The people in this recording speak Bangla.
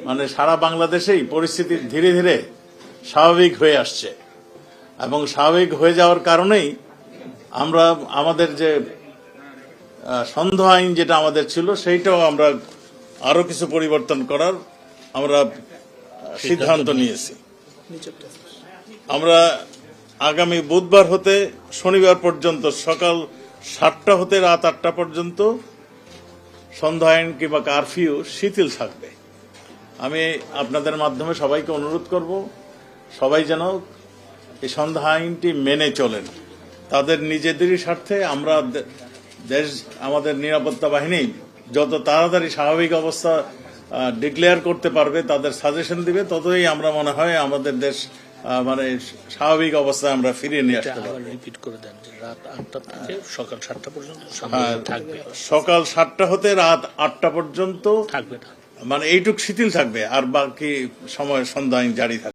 মানে সারা বাংলাদেশেই পরিস্থিতি ধীরে ধীরে স্বাভাবিক হয়ে আসছে এবং স্বাভাবিক হয়ে যাওয়ার কারণেই আমরা আমাদের যে সন্দেহ আইন যেটা আমাদের ছিল সেইটাও আমরা আরো কিছু পরিবর্তন করার আমরা সিদ্ধান্ত নিয়েছি। আমরা আগামী বুধবার হতে শনিবার পর্যন্ত সকাল 7টা হতে রাত 8টা পর্যন্ত সন্ধ্যা আইন কিংবা কারফিউ শিথিল থাকবে। আমি আপনাদের মাধ্যমে সবাইকে অনুরোধ করব, সবাই যেন এই সন্ধ্যা আইনটি মেনে চলেন। তাদের নিজেদেরই স্বার্থে আমরা দেশ, আমাদের নিরাপত্তা বাহিনী যত তাড়াতাড়ি স্বাভাবিক অবস্থা ডিক্লেয়ার করতে পারবে, তাদের সাজেশন দিবে, ততই আমরা মনে হয় আমাদের দেশ মানে স্বাভাবিক অবস্থায় আমরা ফিরিয়ে নিয়ে আসতে পারবো। রিপিট করে দেন যে রাত 8টা থেকে সকাল 7টা পর্যন্ত থাকবে, সকাল 7টা হতে রাত 8টা পর্যন্ত থাকবে না, মানে এইটুক শিথিল থাকবে, আর বাকি সময় সন্ধ্যা আইন জারি থাকবে।